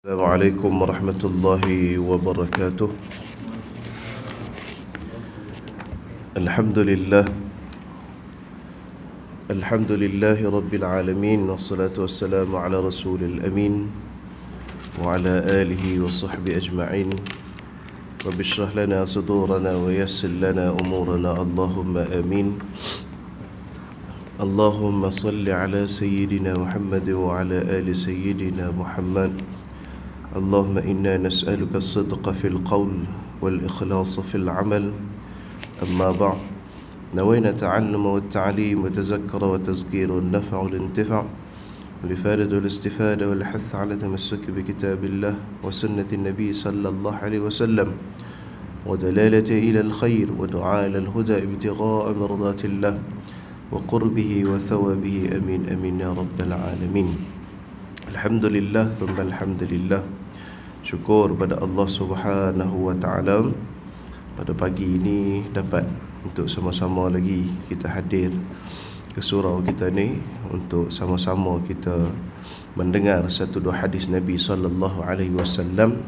Assalamualaikum warahmatullahi wabarakatuh. Alhamdulillah Alhamdulillahi rabbil alamin. Wassalatu wassalamu ala rasulil amin wa ala alihi wa sahbihi ajma'in. Rabbi shrah lana sudurana wa yassir lana umurana. Allahumma amin. Allahumma salli ala sayyidina Muhammad wa ala ali sayyidina Muhammad. اللهم إنا نسألك الصدق في القول والإخلاص في العمل. أما بعد، نوينا التعلم والتعليم وتذكر وتذكير والنفع والانتفاع والإفادة والاستفادة والحث على التمسك بكتاب الله وسنة النبي صلى الله عليه وسلم ودلالة إلى الخير ودعاء إلى الهدى ابتغاء مرضات الله وقربه وثوابه. أمين أمين يا رب العالمين. Alhamdulillah, thumma alhamdulillah. Syukur pada Allah Subhanahu wa ta'ala, pada pagi ini dapat untuk sama-sama lagi kita hadir ke surau kita ni untuk sama-sama kita mendengar satu dua hadis Nabi sallallahu alaihi wasallam,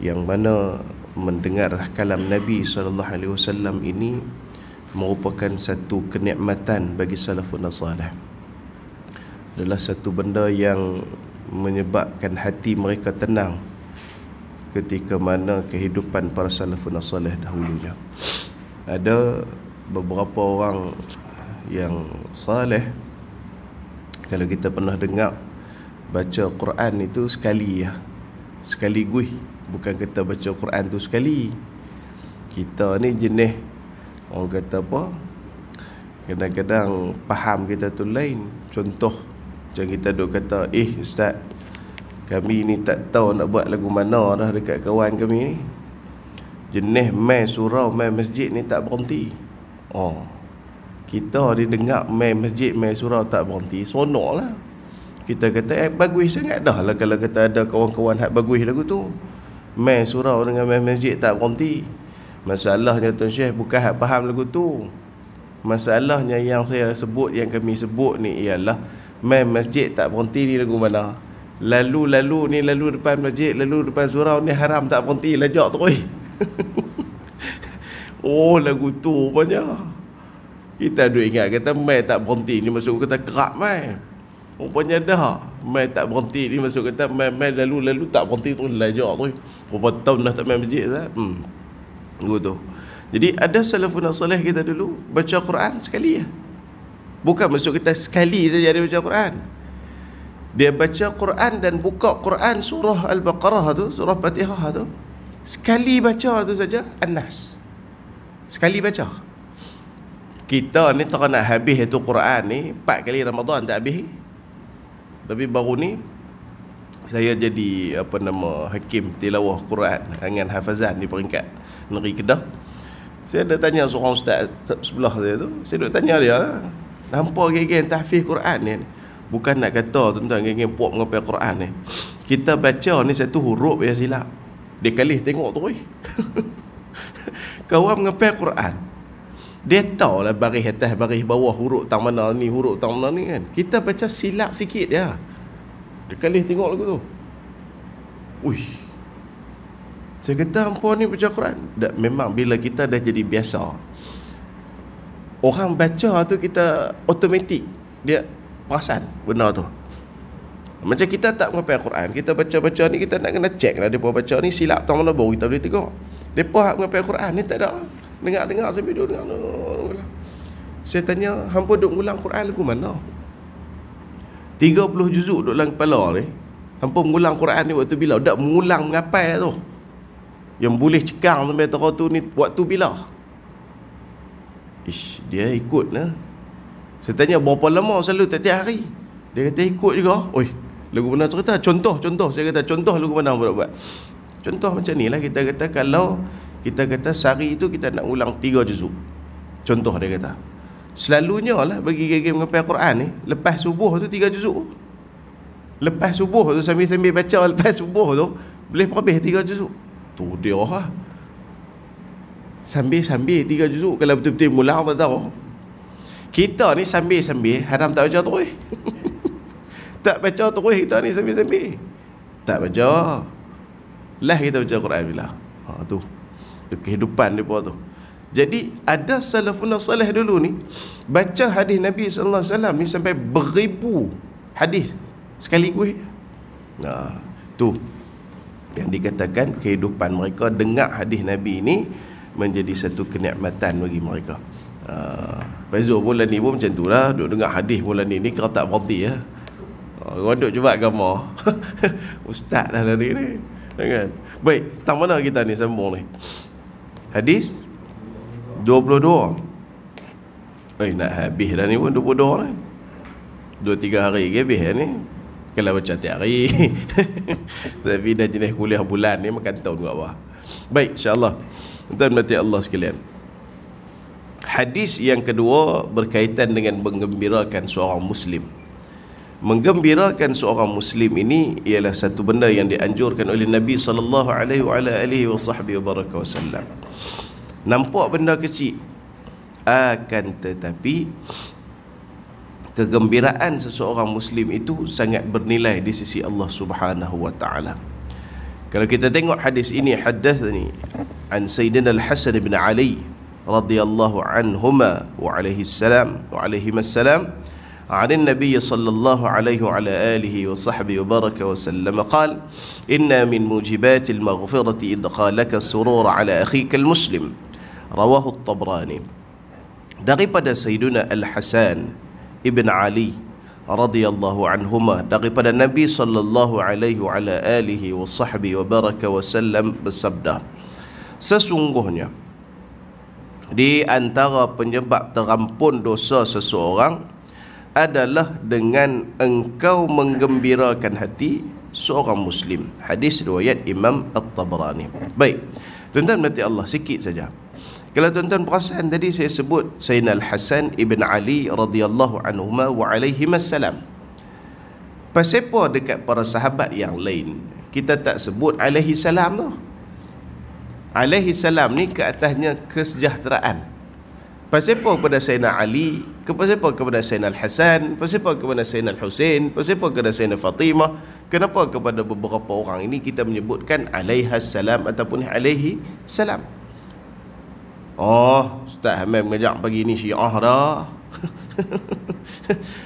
yang mana mendengar kalam Nabi sallallahu alaihi wasallam ini merupakan satu kenikmatan bagi salafun salih. Adalah satu benda yang menyebabkan hati mereka tenang ketika mana kehidupan para salafun salih dahulunya. Ada beberapa orang yang salih, kalau kita pernah dengar baca Quran itu sekali sekaligus, bukan kita baca Quran tu sekali. Kita ni jenis orang kata apa, kadang-kadang faham kita tu lain. Contoh, macam kita duk kata, ustaz, kami ni tak tahu nak buat lagu mana dah dekat kawan kami ni. Jenis main surau, main masjid ni tak berhenti. Kita didengar main masjid, main surau tak berhenti, seronok lah. Kita kata, bagus sangat dah lah kalau kata ada kawan-kawan hak bagus lagu tu. Main surau dengan main masjid tak berhenti. Masalahnya Tuan Syekh bukan hak faham lagu tu. Masalahnya yang saya sebut, yang kami sebut ni ialah main masjid tak berhenti ni lagu mana? Lalu ni lalu depan masjid, lalu depan surau ni haram tak berhenti, lajak terus. Lagu tu rupanya. Kita duk ingat kata main tak berhenti ni masuk kata kerak main. Rupanya dah main tak berhenti ni masuk kata main lalu tak berhenti terus, lajak terus. Berapa tahun dah tak main masjid tak? Gitu. Jadi ada salafun salih kita dulu baca Quran sekali. Bukan masuk kita sekali saja dia baca Quran. Dia baca Quran dan buka Quran surah Al-Baqarah tu, surah Fatihah tu, sekali baca tu saja, An-Nas. Sekali baca. Kita ni tak nak habis itu Quran ni 4 kali Ramadan tak habis. Tapi baru ni saya jadi hakim tilawah Quran dengan hafazan di peringkat negeri Kedah. Saya ada tanya seorang ustaz sebelah saya tu, saya duk tanya dia lah, nampak geng-geng tahfiz Quran ni. Bukan nak kata tuan-tuan geng-geng puak mengapai Quran ni, kita baca ni satu huruf yang silap, dia kalih tengok terus. Kawan mengapai Quran, dia tahu lah baris atas baris bawah, huruf tang mana ni, huruf tang mana ni kan. Kita baca silap sikit dia kalih tengok lagu tu. Saya kata, hampa ni baca Quran. Memang bila kita dah jadi biasa, orang baca tu kita automatik dia perasan benda tu. Macam kita tak mengapai Quran, kita baca-baca ni kita nak kena check lah depa baca ni silap tang mana baru kita boleh tengok. Depa hak mengapai Quran ni tak ada. Dengar sambil duduk dengar. Saya tanya, hampa duk ngulang Quran lagu mana? 30 juzuk duk dalam kepala ni. Hampa mengulang Quran ni waktu bila? Dak mengulang mengapai tu. Yang boleh cekang sampai tera tu ni waktu bila? Dia ikut lah. Saya tanya berapa lama selalu tiap-tiap hari? Dia kata ikut juga. Lagu mana cerita? Contoh. Saya kata contoh lagu mana buat. Contoh macam ni lah, kita kata kalau kita kata sehari tu kita nak ulang 3 juzuk. Contoh dia kata. Selalunya lah bagi geng-geng mengapai Quran ni, lepas subuh tu 3 juzuk. Lepas subuh tu sambil-sambil baca lepas subuh tu boleh habis 3 juzuk. Tu dia lah. Sambil-sambil 3 juzuk. Kalau betul-betul mulang tak tahu. Kita ni sambil-sambil haram tak baca terus. Tak baca terus kita ni sambil-sambil. Tak baca. Lah kita baca Quran bila. Tu kehidupan depa tu. Jadi ada salafun salih dulu ni baca hadis Nabi sallallahu alaihi wasallam ni sampai beribu hadis sekaligus. Tu yang dikatakan kehidupan mereka dengar hadis Nabi ni menjadi satu kenikmatan bagi mereka. Faizu bulan ni pun macam tu lah, duk dengar hadis bulan ni kira tak berhenti ya. Orang duk cuba agama. Ustaz dah hari ni. Kan? Baik, tang mana kita ni sambung ni? Hadis 22. Nak habis dah ni pun 22 ni. 2-3 hari lagi habis ni. Kalau baca tiap hari. Tapi dah jenis kuliah bulan ni makan tahun kat bawah. Baik, insya-Allah. Tuan mati Allah sekalian. Hadis yang kedua berkaitan dengan menggembirakan seorang muslim. Menggembirakan seorang muslim ini ialah satu benda yang dianjurkan oleh Nabi sallallahu alaihi wasallam. Nampak benda kecil, akan tetapi kegembiraan seseorang muslim itu sangat bernilai di sisi Allah Subhanahu wa taala. Kalau kita tengok hadis ini, hadatsani an Sayyidina Al-Hasan bin Ali radhiyallahu anhuma wa alaihi salam wa alaihi assalam عن النبي صلى الله عليه وعلى آله وصحبه وبارك وسلم قال إن من موجبات المغفرة إدخالك السرور على أخيك المسلم رواه الطبراني. Daripada Sayyidina Al-Hasan ibn Ali radhiyallahu anhuma, daripada Nabi sallallahu alaihi wa ala alihi wa sahbihi wa baraka wasallam bersabda, sesungguhnya di antara penyebab terampun dosa seseorang adalah dengan engkau menggembirakan hati seorang muslim. Hadis riwayat Imam At-Tabrani. Baik, tuan-tuan berarti Allah sikit saja. Kalau tuan-tuan perasan tadi saya sebut Sayyidina Al-Hasan ibn Ali radhiyallahu anhuma wa alaihim assalam. Pasal apa dekat para sahabat yang lain kita tak sebut alaihi salam tu? Alaihi salam ni ke atasnya kesejahteraan. Pasal apa kepada Sayyidina Ali, pasal apa kepada Sayyidina Al-Hasan, pasal apa kepada Sayyidina Al-Husain, pasal apa kepada Sayyidina Fatimah? Kenapa kepada beberapa orang ini kita menyebutkan alaihas salam ataupun alaihi salam? Oh, Ustaz Hamam mengajak pagi ni Syiah dah.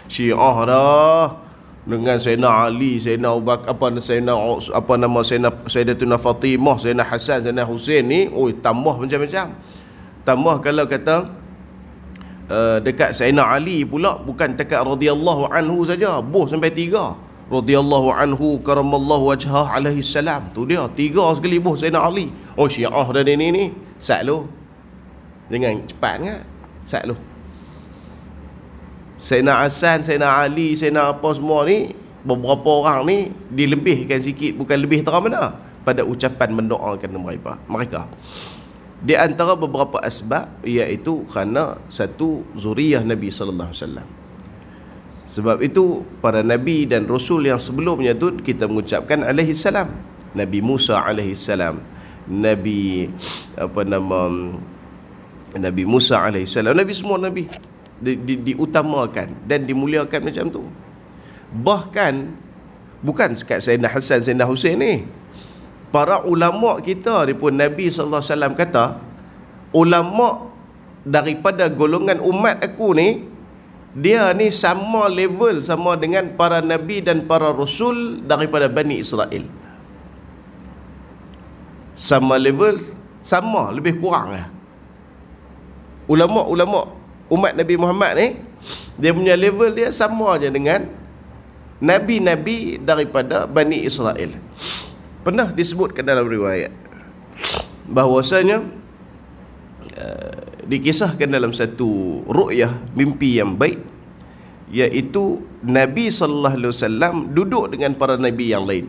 Syiah dah. Dengan Sayyidina Ali, Sayyidina Abu Bakar, Sayyidatuna Fatimah, Sayyidina Hasan, Sayyidina Husain ni, tambah macam-macam. Tambah kalau kata dekat Sayyidina Ali pula bukan dekat radhiyallahu anhu saja, boh sampai 3. Radhiyallahu anhu karamallahu wajhah alaihi salam. Tu dia 3 sekali boh Sayyidina Ali. Oh, Syiah dah ni. Sat lu. Jangan cepat sangat. Sat lu. Sayyidina Hasan, Sayyidina Ali, Sayyidina apa semua ni, beberapa orang ni dilebihkan sikit, bukan lebih terang mana pada ucapan mendoakan mereka. Di antara beberapa asbab iaitu kerana satu zuriyah Nabi sallallahu alaihi wasallam. Sebab itu para nabi dan rasul yang sebelumnya tu kita mengucapkan alaihi salam. Nabi Musa alaihi salam, Nabi Musa alaihi salam, Nabi semua nabi diutamakan dan dimuliakan macam tu. Bahkan bukan sekat Sayyidina Hasan, Sayyidina Husain ni, para ulama kita ni pun Nabi sallallahu alaihi wasallam kata, ulama daripada golongan umat aku ni, dia ni sama level sama dengan para nabi dan para rasul daripada Bani Israel. Sama level, sama lebih kurang lah. Ulama-ulama umat Nabi Muhammad ni, dia punya level dia sama aja dengan nabi-nabi daripada Bani Israel. Pernah disebutkan dalam riwayat bahwasanya dikisahkan dalam satu ru'yah, mimpi yang baik, iaitu Nabi sallallahu alaihi wasallam duduk dengan para nabi yang lain.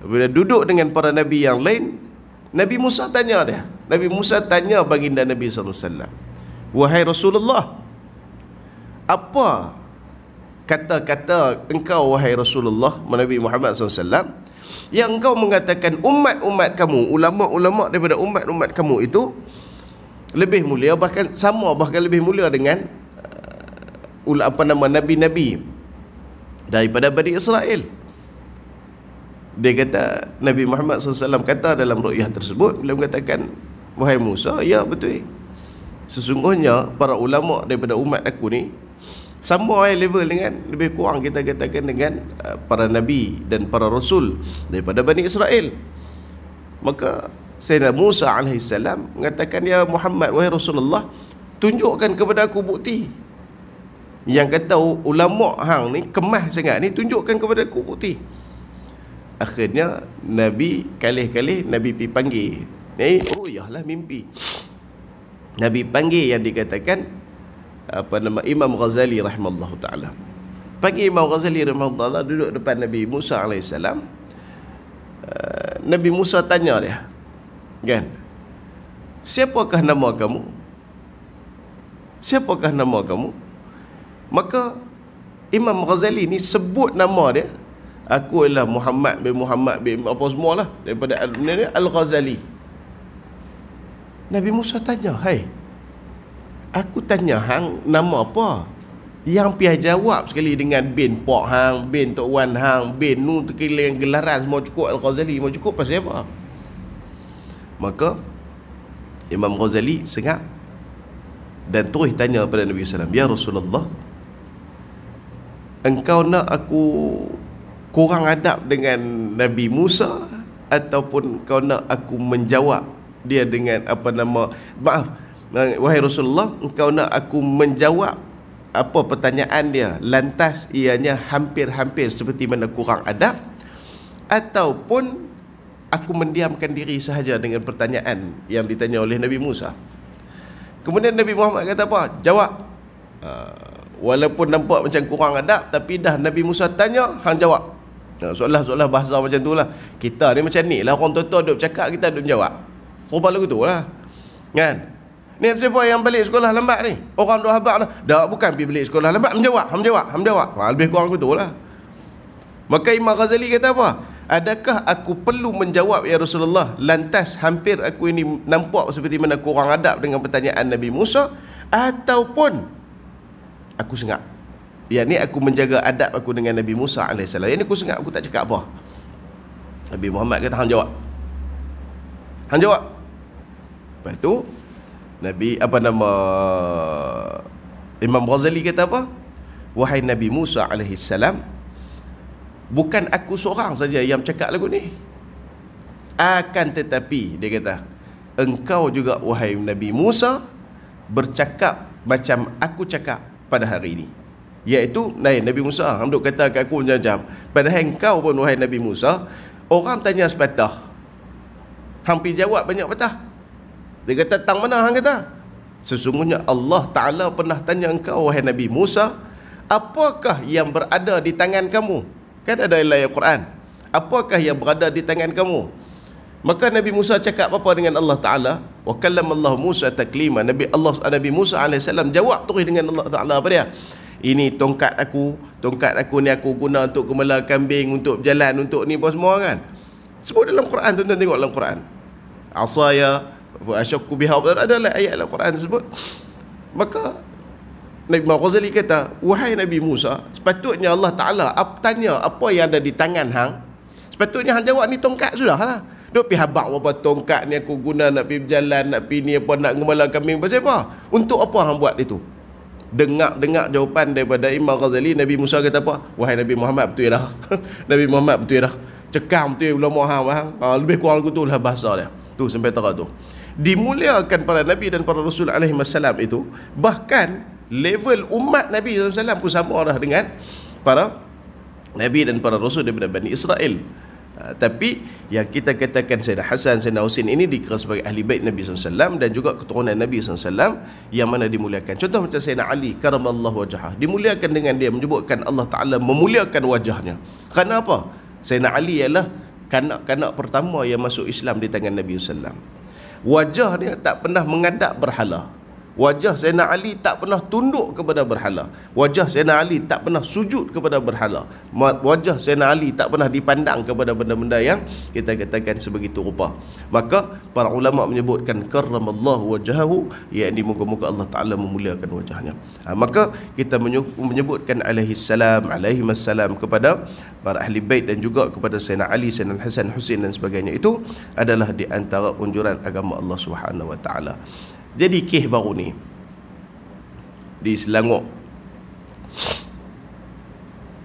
Bila duduk dengan para nabi yang lain, Nabi Musa tanya dia. Nabi Musa tanya baginda Nabi sallallahu alaihi wasallam, "Wahai Rasulullah, apa kata-kata engkau wahai Rasulullah Nabi Muhammad sallallahu alaihi wasallam yang engkau mengatakan umat-umat kamu, ulama-ulama daripada umat-umat kamu itu lebih mulia, bahkan lebih mulia dengan nabi-nabi daripada Bani Israel?" Dia kata, Nabi Muhammad SAW kata dalam ru'yah tersebut, beliau mengatakan, wahai Musa, ya betul, sesungguhnya para ulama daripada umat aku ni sama level dengan, lebih kurang kita katakan dengan para nabi dan para rasul daripada Bani Israel. Maka Sayyidina Musa AS mengatakan, ya Muhammad, wahai Rasulullah, tunjukkan kepada aku bukti. Yang kata ulama hang ni kemas sangat ni, tunjukkan kepada aku bukti. Akhirnya Nabi kalih-kalih Nabi pergi panggil. Lah mimpi. Nabi panggil yang dikatakan Imam Ghazali rahimahullah ta'ala. Panggil Imam Ghazali rahimahullah ta'ala, duduk depan Nabi Musa AS. Nabi Musa tanya dia, kan, siapakah nama kamu? Siapakah nama kamu? Maka Imam Ghazali ni sebut nama dia. Aku adalah Muhammad bin apa semualah daripada Al-Ghazali. Nabi Musa tanya, hai, aku tanya hang nama apa? Yang pihak jawab sekali dengan bin Pok hang, bin Tok Wan hang, bin nu terkira gelaran semua cukup, Al-Ghazali semua cukup, pasal apa? Maka Imam Ghazali sengak dan terus tanya kepada Nabi SAW, ya Rasulullah, engkau nak aku kurang adab dengan Nabi Musa, ataupun kau nak aku menjawab dia dengan wahai Rasulullah, engkau nak aku menjawab apa pertanyaan dia lantas ianya hampir-hampir seperti mana kurang adab, ataupun aku mendiamkan diri sahaja dengan pertanyaan yang ditanya oleh Nabi Musa. Kemudian Nabi Muhammad kata apa? Jawab. Walaupun nampak macam kurang adab, tapi dah Nabi Musa tanya, hang jawab. Soalan-soalan bahasa macam tu lah. Kita ni macam ni lah, orang tua-tua duk cakap, kita duk jawab. Rupa lagu tu lah, kan? Ni siapa yang balik sekolah lambat ni? Orang duk habaq dah. Dah bukan pergi balik sekolah lambat, menjawab. Lebih kurang betul lah. Maka Imam Ghazali kata apa? Adakah aku perlu menjawab ya Rasulullah, lantas hampir aku ini nampak seperti mana kurang adab dengan pertanyaan Nabi Musa, ataupun aku sengak? Yang ni aku menjaga adab aku dengan Nabi Musa AS. Yang ni aku sengak, aku tak cakap apa. Nabi Muhammad kata, hang jawab. Lepas tu Imam Ghazali kata apa? Wahai Nabi Musa AS, bukan aku seorang saja yang cakap lagu ni. Akan tetapi, dia kata, engkau juga wahai Nabi Musa bercakap macam aku cakap pada hari ini. Iaitu Nabi Musa, hang duk kata kat aku macam-macam. Padahal engkau pun wahai Nabi Musa, orang tanya sepatah, hang pergi jawab banyak patah. Dia kata, tang mana hang kata? Sesungguhnya Allah Ta'ala pernah tanya engkau wahai Nabi Musa, apakah yang berada di tangan kamu? Kan ada dalam ayat Quran, apakah yang berada di tangan kamu? Maka Nabi Musa cakap apa dengan Allah Ta'ala? Wa kallamallahu Musa taklima. Nabi Musa AS jawab terus dengan Allah Ta'ala apa dia? Ini tongkat aku ni aku guna untuk gembala kambing, untuk berjalan, untuk ni apa semua kan. Semua dalam Quran, tuan-tuan tengok dalam Quran. Asaya wa asyakku biha, adalah ayat dalam Quran tersebut. Maka Nabi Ghazali kata, wahai Nabi Musa, sepatutnya Allah Ta'ala tanya apa yang ada di tangan hang, sepatutnya hang jawab ni tongkat sudah lah. Duk pergi habaq apa tongkat ni aku guna nak pergi berjalan, nak pergi ni apa, nak gembala kambing, pasal apa? Untuk apa hang buat itu? Dengar jawapan daripada Imam Ghazali. Nabi Musa kata apa? Wahai Nabi Muhammad, betul dah. Nabi Muhammad betul dah. Cekam betul ulama hang. Lebih kurang betul lah bahasa dia. Tu sampai tara tu. Dimuliakan para Nabi dan para Rasul alaihi wasallam itu. Bahkan level umat Nabi SAW pun sama dah dengan para Nabi dan para Rasul daripada Bani Israel. Tapi yang kita katakan Sayyidina Hasan, Sayyidina Husin ini dikira sebagai ahli bait Nabi SAW dan juga keturunan Nabi SAW yang mana dimuliakan. Contoh macam Sayyidina Ali karamallahu wajhah, dimuliakan dengan dia, menyebutkan Allah Ta'ala memuliakan wajahnya. Kerana apa? Sayyidina Ali ialah kanak-kanak pertama yang masuk Islam di tangan Nabi SAW. Wajah dia tak pernah mengadap berhala. Wajah Sayyidina Ali tak pernah tunduk kepada berhala. Wajah Sayyidina Ali tak pernah sujud kepada berhala. Wajah Sayyidina Ali tak pernah dipandang kepada benda-benda yang kita katakan sebegitu rupa. Maka para ulama menyebutkan karramallahu wajhahu, yakni moga-moga Allah Ta'ala memuliakan wajahnya. Maka kita menyebutkan alaihi wassalam kepada para ahli bait dan juga kepada Sayyidina Ali, Sayyidina Hasan, Husain dan sebagainya, itu adalah di antara unjuran agama Allah Subhanahu wa taala. Jadi kes baru ni di Selangor,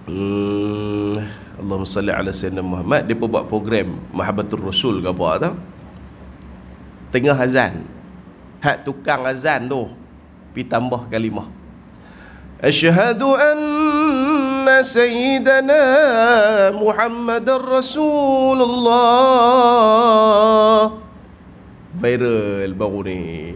Allahumma salli ala Sayyidina Muhammad, dia buat program Mahabbatur Rasul ke apa tau. Tengah azan, hak tukang azan tu pi tambah kalimah asyhadu anna sayyidana Muhammadar Rasulullah. Viral baru ni.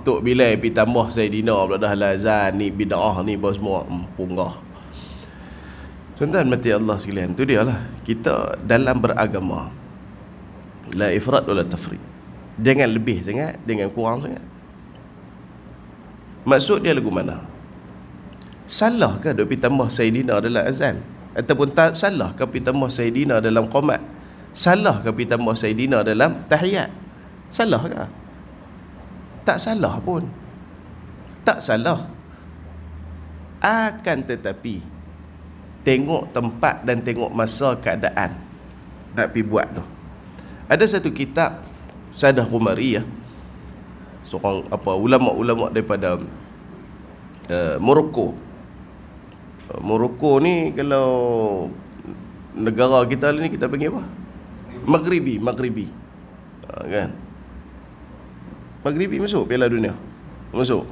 Tok Bilal pergi tambah Sayyidina pula dah azan ni, bid'ah ni apa semua, punggah. Tuan-tuan mati Allah sekalian, tu dia lah. Kita dalam beragama, la ifrat wala tafrit. Jangan lebih sangat, jangan kurang sangat. Maksud dia lagu mana? Salah ke duk pergi tambah Sayyidina dalam azan? Ataupun tak salah ke pergi tambah Sayyidina dalam qomat? Salah ke pergi tambah Sayyidina dalam tahiyat? Salah ke? Tak salah pun. Tak salah. Akan tetapi tengok tempat dan tengok masa keadaan nak pergi buat tu. Ada satu kitab Sadah Rumari, seorang ulama-ulama daripada Morocco. Morocco ni kalau negara kita ni kita panggil apa? Maghribi. Kan? Maghribi masuk Piala Dunia. Masuk.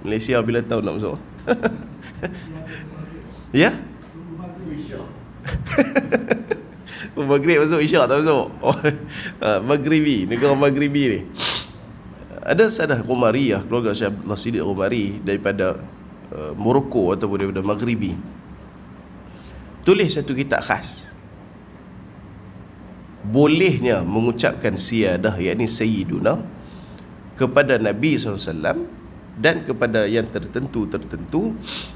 Malaysia bila tahu nak masuk? Ya? Maghrib masuk, Isyak tak masuk. Maghribi, negara Maghribi ni. Ada Sadah Rumari, keluarga Syekh Abdullah Siddiq Rumari daripada Morocco ataupun daripada Maghribi. Tulis satu kitab khas. Bolehnya mengucapkan siyadah, yakni sayyiduna, kepada Nabi SAW dan kepada yang tertentu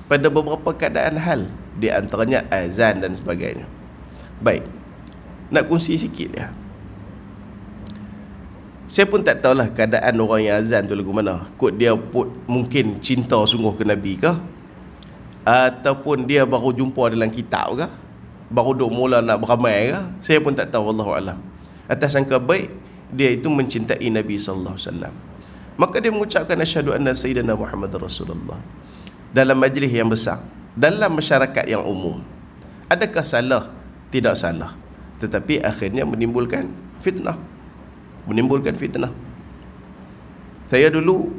pada beberapa keadaan hal, di antaranya azan dan sebagainya. Baik, nak kongsi sikit ya. Saya pun tak tahulah keadaan orang yang azan tu lagu mana. Kot dia pun mungkin cinta sungguh ke Nabi ke, ataupun dia baru jumpa dalam kitab ke, baru duk mula nak beramai ke, saya pun tak tahu, wallahualam. Atas sangka baik, dia itu mencintai Nabi sallallahu alaihi wasallam, maka dia mengucapkan asyhadu anna sayyidina Muhammadar Rasulullah dalam majlis yang besar, dalam masyarakat yang umum. Adakah salah? Tidak salah, tetapi akhirnya menimbulkan fitnah. Saya dulu,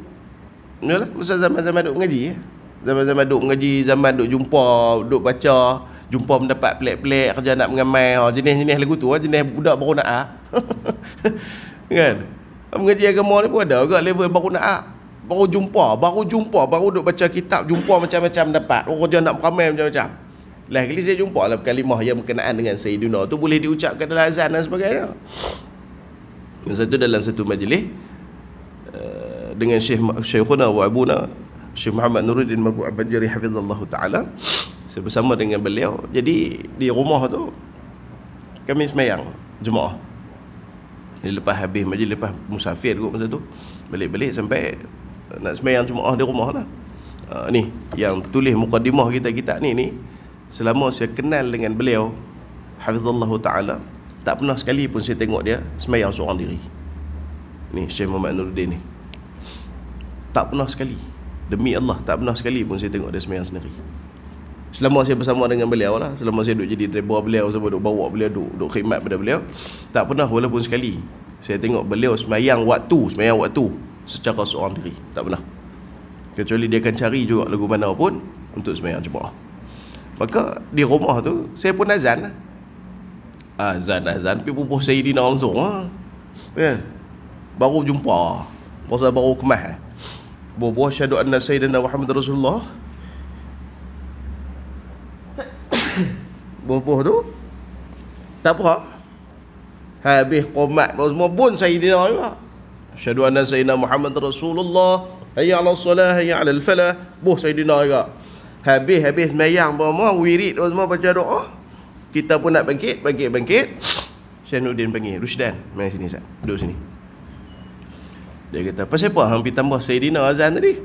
masa zaman-zaman duk mengaji, zaman-zaman duk mengaji, zaman duk jumpa, duk baca, jumpa mendapat pelik-pelik kerja nak mengamai, jenis-jenis lagu tu, jenis budak baru nak kan. Mengaji agama ni pun ada juga level baru nak baru jumpa, baru duk baca kitab, jumpa macam-macam dapat, kerja nak meramai macam-macam. Lain kali saya jumpa lah kalimah yang berkenaan dengan Sayyidina tu boleh diucapkan dalam azan dan sebagainya. Yang satu dalam satu majlis dengan Syekhuna wa Abuna Syekh Muhammad Nuruddin Marbu' Al-Banjari hafizallahu ta'ala, saya bersama dengan beliau. Jadi di rumah tu kami semayang jemaah. Lepas habis majlis, lepas musafir kot masa tu, balik-balik sampai nak semayang jemaah di rumah lah. Ni yang tulis mukadimah kita ni selama saya kenal dengan beliau hafizallahu ta'ala, tak pernah sekali pun saya tengok dia semayang seorang diri. Ni Syekh Muhammad Nuruddin ni, tak pernah sekali, demi Allah, tak pernah sekali pun saya tengok dia semayang sendiri. Selama saya bersama dengan beliau lah, selama saya duduk jadi driver beliau, sama duduk bawa beliau, duduk khidmat pada beliau, tak pernah walaupun sekali saya tengok beliau semayang waktu secara seorang diri. Tak pernah. Kecuali dia akan cari juga lagu mana pun untuk semayang jemaah. Maka di rumah tu saya pun azan lah. Azan pergi pupuh Sayyidina langsung kan? Baru jumpa, pasal baru kemas bubuh syahadu anna Sayyidina Muhammad Rasulullah. Bubuh tu tak apa, habis qomat semua pun Sayyidina juga. Asyhadu anna sayyidina Muhammad Rasulullah, hayya 'alas solah, hayya 'alal falah. Sayyidina juga. Habis sembahyang semua, wirid semua baca doa. Kita pun nak bangkit. Syainuddin panggil, Rusdan, mari sini Ustaz. Duduk sini. Dia kata, pasal apa hang pergi tambah Sayyidina azan tadi?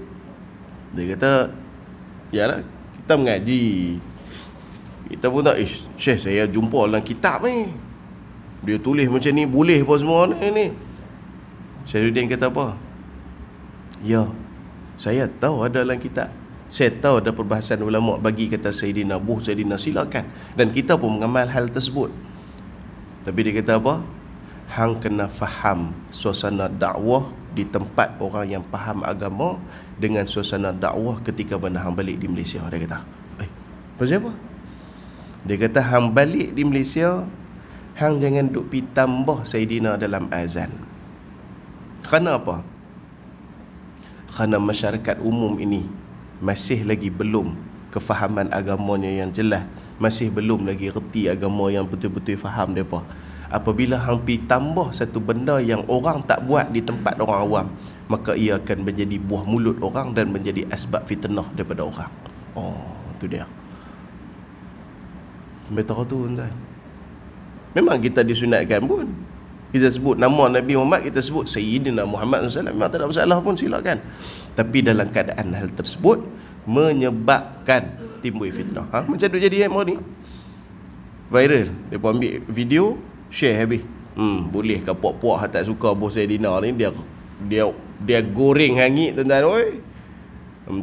Dia kata, yalah, kita mengaji. Kita pun tak, Syekh, saya jumpa dalam kitab ni. Dia tulis macam ni, boleh apa semua ni. Syainuddin kata apa? Ya, saya tahu ada dalam kitab. Saya tahu ada perbahasan ulama bagi kata Sayyidina Sayyidina, silakan. Dan kita pun mengamal hal tersebut. Tapi dia kata apa? Hang kena faham suasana dakwah di tempat orang yang faham agama dengan suasana dakwah ketika mana hang balik di Malaysia. Dia kata, pasal apa? Dia kata, hang balik di Malaysia, hang jangan duk pi tambah Sayyidina dalam azan. Kerana apa? Kerana masyarakat umum ini masih lagi belum kefahaman agamanya yang jelas, masih belum lagi reti agama yang betul-betul faham mereka. Apabila hang pi tambah satu benda yang orang tak buat di tempat orang awam, maka ia akan menjadi buah mulut orang dan menjadi asbab fitnah daripada orang. Itu dia. Sampai tahu tu tuan. Memang kita disunatkan pun, kita sebut nama Nabi Muhammad, kita sebut Sayyidina Muhammad SAW, memang tak ada masalah pun, silakan. Tapi dalam keadaan hal tersebut menyebabkan timbul fitnah. Macam tu jadi yang ni viral. Dia pun ambil video, share habis. Boleh ke puak-puak tak suka bos Sayyidina ni, dia goreng hangit tuan-tuan. Oi,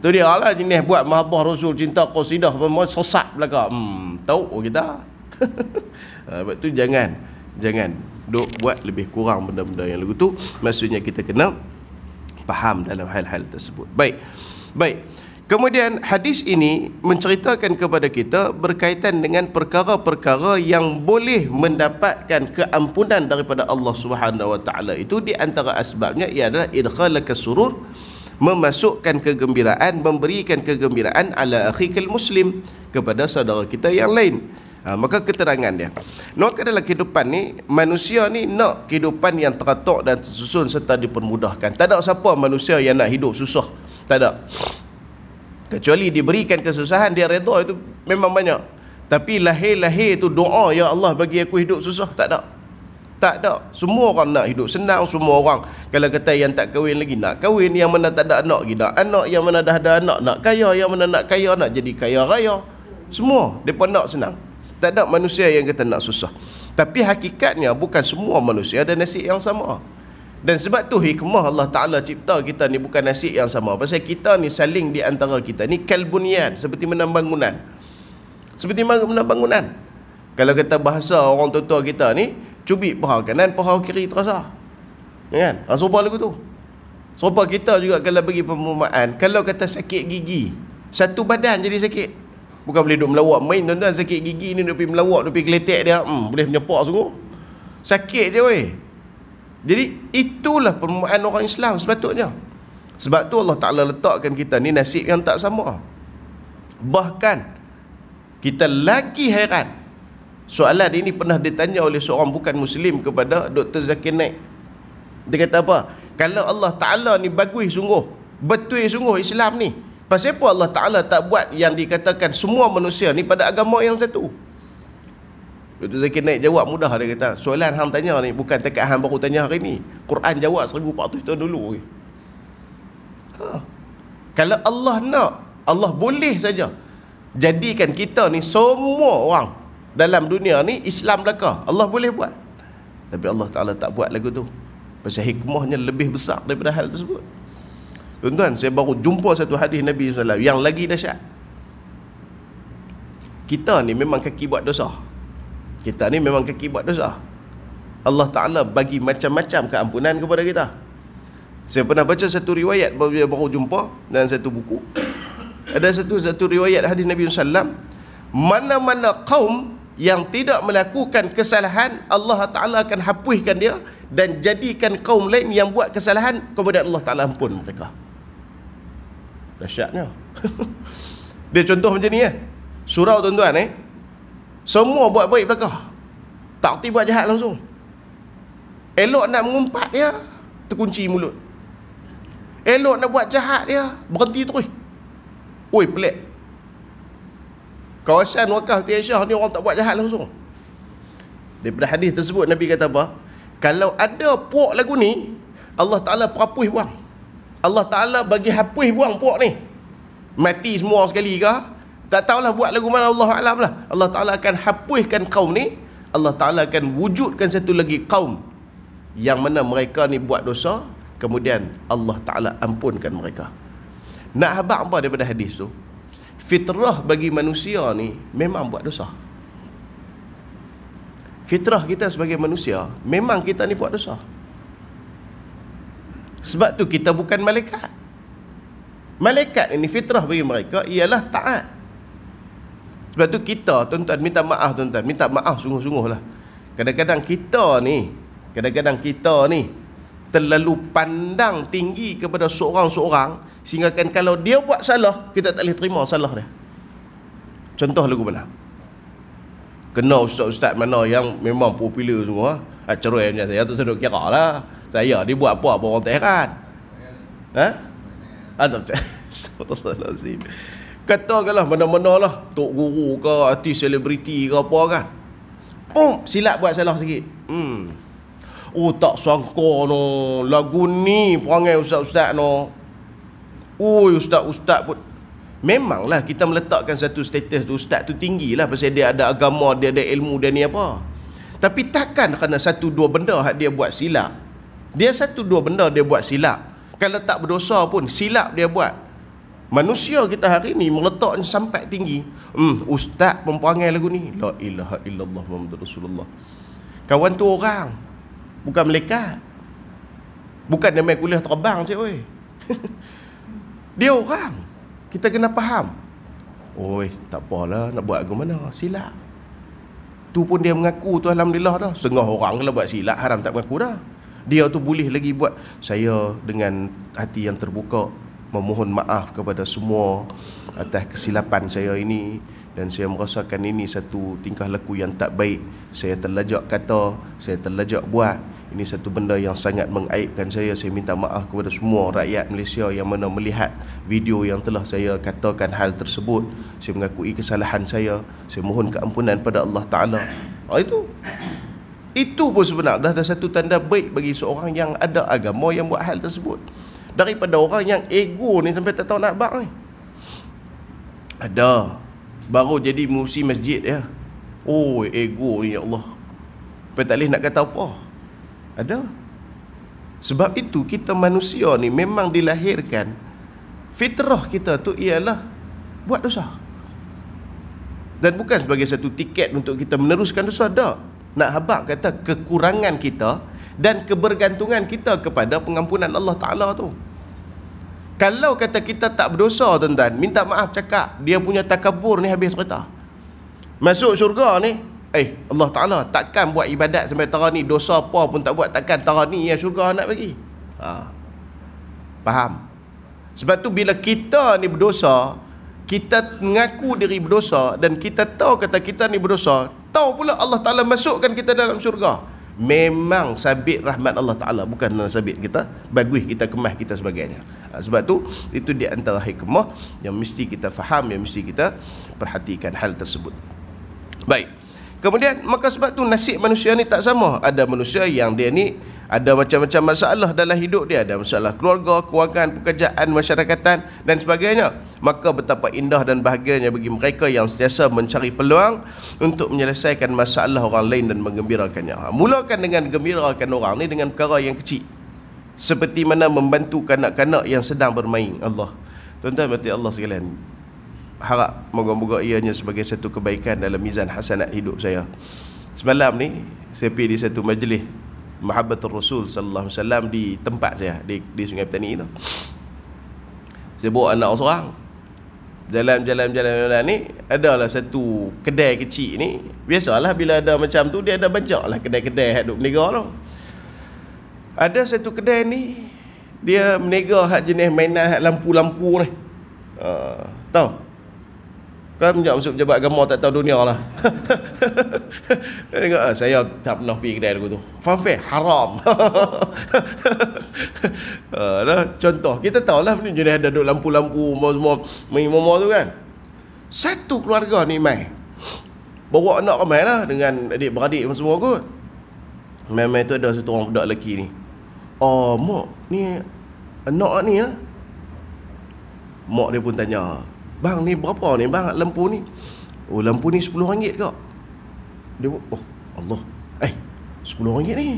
tu dia lah jenis buat mahabbah Rasul, cinta qasidah semua sesat belaka. Tahu kita. Sebab tu jangan duk buat lebih kurang benda-benda yang lagu tu. Maksudnya kita kena faham dalam hal-hal tersebut. Baik. Kemudian hadis ini menceritakan kepada kita berkaitan dengan perkara-perkara yang boleh mendapatkan keampunan daripada Allah Subhanahu Wa Taala. Itu di antara asbabnya ialah idkhalaka surur, memasukkan kegembiraan, memberikan kegembiraan ala akhikal muslim, kepada saudara kita yang lain. Maka keterangan dia, maka dalam kehidupan ni, manusia ni nak kehidupan yang teratur dan tersusun serta dipermudahkan. Tak ada siapa manusia yang nak hidup susah, tak ada. Kecuali diberikan kesusahan, dia redha, itu memang banyak. Tapi lahir-lahir tu doa, ya Allah bagi aku hidup susah, tak ada. Semua orang nak hidup senang. Semua orang, kalau kata yang tak kahwin lagi nak kahwin, yang mana tak ada anak lagi nak anak, yang mana dah ada anak nak kaya, yang mana nak kaya nak jadi kaya raya. Semua mereka nak senang. Tak ada manusia yang kata nak susah. Tapi hakikatnya bukan semua manusia ada nasib yang sama. Dan sebab tu hikmah Allah Ta'ala cipta kita ni bukan nasib yang sama. Pasal kita ni saling di antara kita ni kalbunian, seperti menang bangunan. Kalau kata bahasa orang tua-tua kita ni, cubit paha kanan, paha kiri terasa. Kan? Serupa lagu tu. Serupa kita juga kalau bagi perumpamaan, kalau kata sakit gigi, satu badan jadi sakit. Bukan boleh duduk melawak main tuan-tuan. Sakit gigi ni duduk pergi melawak, duduk pergi geletek dia, boleh menyepak sungguh. Sakit je weh. Jadi itulah perumpamaan orang Islam sepatutnya. Sebab tu Allah Ta'ala letakkan kita ni nasib yang tak sama. Bahkan kita lagi heran, soalan ini pernah ditanya oleh seorang bukan Muslim kepada Dr. Zakir Naik. Dia kata apa? Kalau Allah Ta'ala ni bagus sungguh, betul sungguh Islam ni, pasal apa Allah Ta'ala tak buat yang dikatakan semua manusia ni pada agama yang satu? Dr. Zakir Naik jawab mudah. Dia kata, soalan hang tanya ni bukan takat hang baru tanya hari ni. Quran jawab 1400 tahun dulu. Kalau Allah nak, Allah boleh saja jadikan kita ni semua orang dalam dunia ni Islam belaka. Allah boleh buat. Tapi Allah Ta'ala tak buat lagu tu. Pasal hikmahnya lebih besar daripada hal tersebut. Tuan-tuan, saya baru jumpa satu hadis Nabi SAW yang lagi dahsyat. Kita ni memang kaki buat dosa. Allah Ta'ala bagi macam-macam keampunan kepada kita. Saya pernah baca satu riwayat baru jumpa dalam satu buku. Ada satu riwayat hadis Nabi SAW, mana-mana kaum yang tidak melakukan kesalahan, Allah Ta'ala akan hapuskan dia dan jadikan kaum lain yang buat kesalahan, kemudian Allah Ta'ala ampun mereka. Dahsyatnya. Dia contoh macam ni surau tuan-tuan semua buat baik belakang, tak erti buat jahat langsung. Elok nak mengumpat dia, terkunci mulut. Elok nak buat jahat dia, berhenti terus. Oi, pelik. Kawasan Wakaf Aisyah ni orang tak buat jahat langsung. Daripada hadis tersebut Nabi kata apa? Kalau ada puak lagu ni, Allah Ta'ala perhapus buang. Allah Ta'ala bagi hapus buang puak ni. Mati semua sekali ke? Tak tahulah buat lagu mana, Allah Alam lah. Allah Ta'ala akan hapuskan kaum ni. Allah Ta'ala akan wujudkan satu lagi kaum yang mana mereka ni buat dosa, kemudian Allah Ta'ala ampunkan mereka. Nak habaq apa daripada hadis tu? Fitrah bagi manusia ni memang buat dosa. Fitrah kita sebagai manusia, memang kita ni buat dosa. Sebab tu kita bukan malaikat. Malaikat ini fitrah bagi mereka ialah taat. Sebab tu kita, tuan-tuan, minta maaf tuan-tuan, minta maaf sungguh-sungguh lah. Kadang-kadang kita ni terlalu pandang tinggi kepada seorang-seorang, sehingga kan kalau dia buat salah, kita tak boleh terima salah dia. Contoh lagu mana? Kena ustaz-ustaz mana yang memang popular semua, cerai macam saya tu seduk kira lah. Saya dia buat apa orang tak heran. Astagfirullahalazim. Katakanlah mana-mana lah, tok guru ke, artis selebriti ke apa kan, silap buat salah sikit. Oh, tak sangka no, lagu ni perangai ustaz-ustaz no. Ustaz-ustaz pun. Memanglah kita meletakkan satu status tu, ustaz tu tinggi lah pasal dia ada agama, dia ada ilmu, dia ni apa. Tapi takkan kerana satu dua benda dia buat silap. Dia satu dua benda dia buat silap, kalau tak berdosa pun silap dia buat. Manusia kita hari ni meletakkan sampai tinggi. Ustaz memperangai lagu ni. La ilaha illallah Muhammadur Rasulullah. Kawan tu orang, bukan malaikat. Bukan dia main kuliah terbang cik oi. Dia orang. Kita kena faham. Oi, tak apalah, nak buat lagu mana, silap. Tu pun dia mengaku tu, alhamdulillah dah. Setengah orang kalau buat silap haram tak mengaku dah. Dia tu boleh lagi buat. Saya dengan hati yang terbuka memohon maaf kepada semua atas kesilapan saya ini, dan saya merasakan ini satu tingkah laku yang tak baik. Saya terlajak kata, saya terlajak buat. Ini satu benda yang sangat mengaibkan saya. Saya minta maaf kepada semua rakyat Malaysia yang mana melihat video yang telah saya katakan hal tersebut. Saya mengakui kesalahan saya. Saya mohon keampunan pada Allah Ta'ala. Itu pun sebenarnya dah satu tanda baik bagi seorang yang ada agama yang buat hal tersebut, daripada orang yang ego ni sampai tak tahu nak bak ni. Ada baru jadi musi masjid ya. Oh, ego ni ya Allah, sampai tak boleh nak kata apa. Ada. Sebab itu kita manusia ni memang dilahirkan, fitrah kita tu ialah buat dosa. Dan bukan sebagai satu tiket untuk kita meneruskan dosa, dah. Nak habaq kata kekurangan kita dan kebergantungan kita kepada pengampunan Allah Ta'ala tu. Kalau kata kita tak berdosa tuan-tuan, minta maaf cakap, dia punya takabur ni habis cerita. Masuk syurga ni, Allah Ta'ala takkan buat ibadat sampai tara ni, dosa apa pun tak buat, takkan tara ni ya syurga nak bagi. Faham? Sebab tu bila kita ni berdosa, kita mengaku diri berdosa, dan kita tahu kata kita ni berdosa, tahu pula Allah Ta'ala masukkan kita dalam syurga, memang sabit rahmat Allah Ta'ala, bukan sabit kita bagus, kita kemas, kita sebagainya. Sebab tu itu di antara hikmah yang mesti kita faham, yang mesti kita perhatikan hal tersebut. Baik. Kemudian maka sebab tu nasib manusia ni tak sama. Ada manusia yang dia ni ada macam-macam masalah dalam hidup dia, ada masalah keluarga, kewangan, pekerjaan, masyarakatan dan sebagainya. Maka betapa indah dan bahagianya bagi mereka yang sentiasa mencari peluang untuk menyelesaikan masalah orang lain dan menggembirakannya. Mulakan dengan gembirakan orang ni dengan perkara yang kecil, seperti mana membantu kanak-kanak yang sedang bermain. Allah, tuan-tuan berarti Allah sekalian, harap moga-moga ianya sebagai satu kebaikan dalam mizan hasanat hidup saya. Semalam ni saya pergi di satu majlis Mahabbatur Rasul sallallahu alaihi wasallam di tempat saya di Sungai Petani tu. Saya bawa anak seorang. Jalan ni adalah satu kedai kecil ni. Biasalah bila ada macam tu dia ada banyak lah kedai-kedai hak duk berniaga tu. Ada satu kedai ni dia berniaga hak jenis mainan hak lampu-lampu ni. Tahu? Kau menjak masuk pejabat agama tak tahu dunia lah. Tengok, saya tak pernah pergi kedai lagu tu. Fanfare haram. Contoh, kita tahulah ni jenis ada duk lampu-lampu semua main tu kan. Satu keluarga ni mai bawa anak ramai lah dengan adik-beradik semua kot. Mai tu ada satu orang budak lelaki ni. Oh, mak ni anak ni lah. Mak dia pun tanya, bang ni berapa ni bang lampu ni? Oh, lampu ni RM10 kak. Dia pun, oh Allah, RM10 ni,